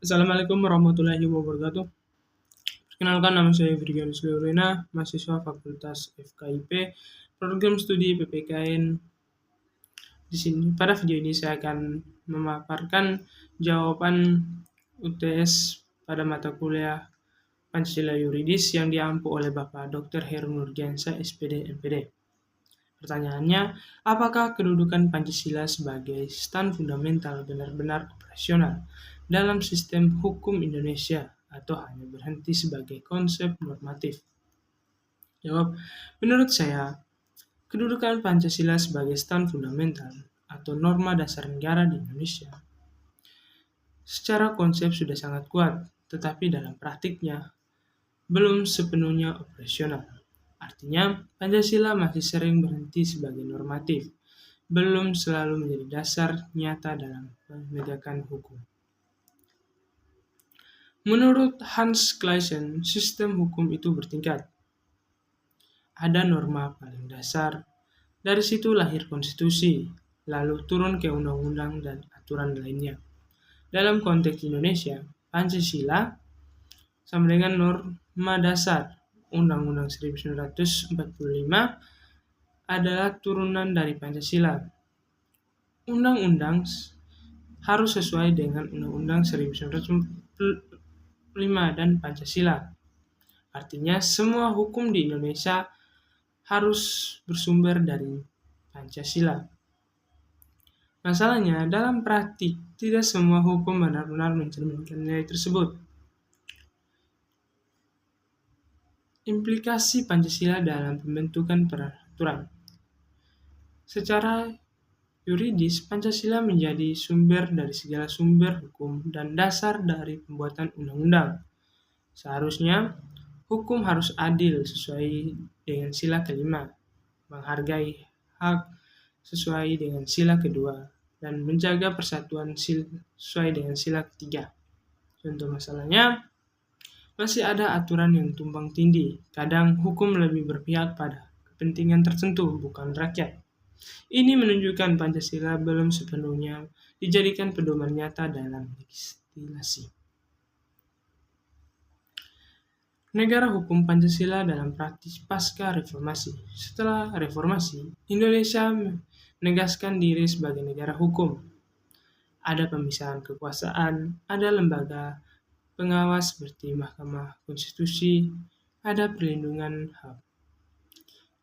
Assalamualaikum warahmatullahi wabarakatuh. Perkenalkan, nama saya Virgilius Leorena, mahasiswa Fakultas FKIP, Program Studi PPKN. Di sini, pada video ini saya akan memaparkan jawaban UTS pada mata kuliah Pancasila Yuridis yang diampu oleh Bapak Dr. Heru Nurdiansyah, SPD, MPD. Pertanyaannya, apakah kedudukan Pancasila sebagai stand fundamental benar-benar operasional dalam sistem hukum Indonesia atau hanya berhenti sebagai konsep normatif? Jawab, menurut saya, kedudukan Pancasila sebagai stand fundamental atau norma dasar negara di Indonesia secara konsep sudah sangat kuat, tetapi dalam praktiknya belum sepenuhnya operasional. Artinya, Pancasila masih sering berhenti sebagai normatif, belum selalu menjadi dasar nyata dalam penegakan hukum. Menurut Hans Claesen, sistem hukum itu bertingkat. Ada norma paling dasar, dari situ lahir konstitusi, lalu turun ke undang-undang dan aturan lainnya. Dalam konteks Indonesia, Pancasila sama dengan norma dasar. Undang-Undang 1945 adalah turunan dari Pancasila. Undang-undang harus sesuai dengan Undang-Undang 1945 dan Pancasila. Artinya semua hukum di Indonesia harus bersumber dari Pancasila. Masalahnya, dalam praktik, tidak semua hukum benar-benar mencerminkan nilai tersebut. Implikasi Pancasila dalam pembentukan peraturan. Secara yuridis, Pancasila menjadi sumber dari segala sumber hukum dan dasar dari pembuatan undang-undang. Seharusnya, hukum harus adil sesuai dengan sila kelima, menghargai hak sesuai dengan sila kedua, dan menjaga persatuan sesuai dengan sila ketiga. Contoh masalahnya, masih ada aturan yang tumpang tindih. Kadang hukum lebih berpihak pada kepentingan tertentu, bukan rakyat. Ini menunjukkan Pancasila belum sepenuhnya dijadikan pedoman nyata dalam legislasi. Negara hukum Pancasila dalam praktis pasca reformasi. Setelah reformasi, Indonesia menegaskan diri sebagai negara hukum. Ada pemisahan kekuasaan, ada lembaga pengawas seperti Mahkamah Konstitusi, ada perlindungan HAM.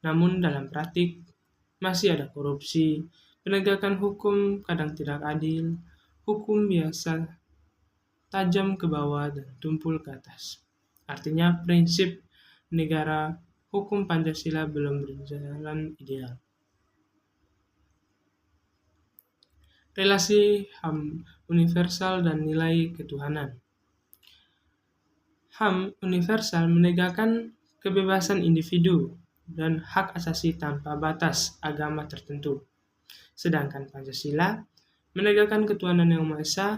Namun dalam praktik, masih ada korupsi, penegakan hukum kadang tidak adil, hukum biasa tajam ke bawah dan tumpul ke atas. Artinya prinsip negara hukum Pancasila belum berjalan ideal. Relasi HAM universal dan nilai ketuhanan. HAM universal menegakkan kebebasan individu dan hak asasi tanpa batas agama tertentu. Sedangkan Pancasila menegakkan ketuhanan yang Maha Esa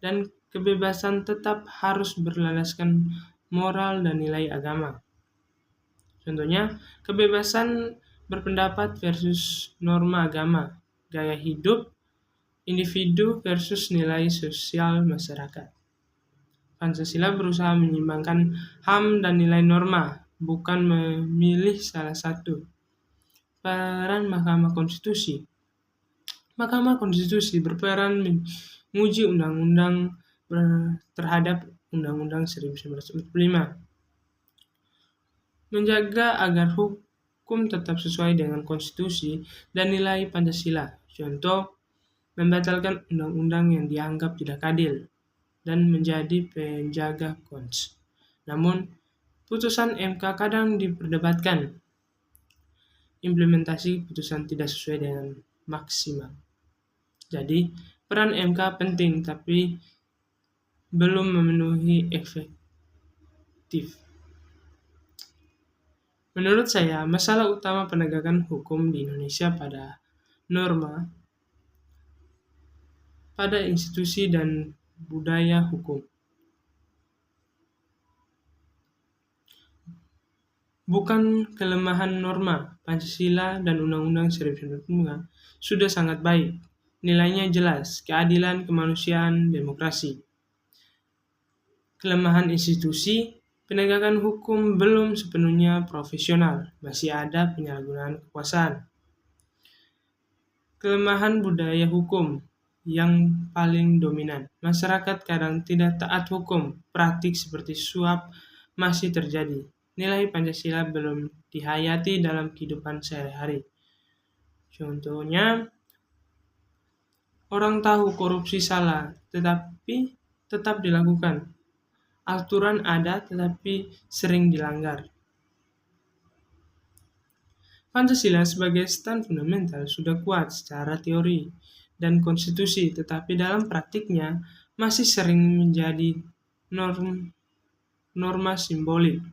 dan kebebasan tetap harus berlandaskan moral dan nilai agama. Contohnya, kebebasan berpendapat versus norma agama, gaya hidup individu versus nilai sosial masyarakat. Pancasila berusaha menyeimbangkan HAM dan nilai norma, bukan memilih salah satu. Peran Mahkamah Konstitusi. Mahkamah Konstitusi berperan menguji undang-undang terhadap Undang-Undang 1945. Menjaga agar hukum tetap sesuai dengan konstitusi dan nilai Pancasila. Contoh, membatalkan undang-undang yang dianggap tidak adil dan menjadi penjaga kons. Namun, putusan MK kadang diperdebatkan. Implementasi putusan tidak sesuai dengan maksimal. Jadi, peran MK penting tapi belum memenuhi efektif. Menurut saya, masalah utama penegakan hukum di Indonesia pada norma, pada institusi dan budaya hukum. Bukan kelemahan norma, Pancasila dan Undang-Undang 1945 sudah sangat baik. Nilainya jelas, keadilan, kemanusiaan, demokrasi. Kelemahan institusi, penegakan hukum belum sepenuhnya profesional, masih ada penyalahgunaan kekuasaan. Kelemahan budaya hukum yang paling dominan. Masyarakat kadang tidak taat hukum, praktik seperti suap masih terjadi. Nilai Pancasila belum dihayati dalam kehidupan sehari-hari. Contohnya, orang tahu korupsi salah, tetapi tetap dilakukan. Aturan ada, tetapi sering dilanggar. Pancasila sebagai stand fundamental sudah kuat secara teori dan konstitusi, tetapi dalam praktiknya masih sering menjadi norma simbolik.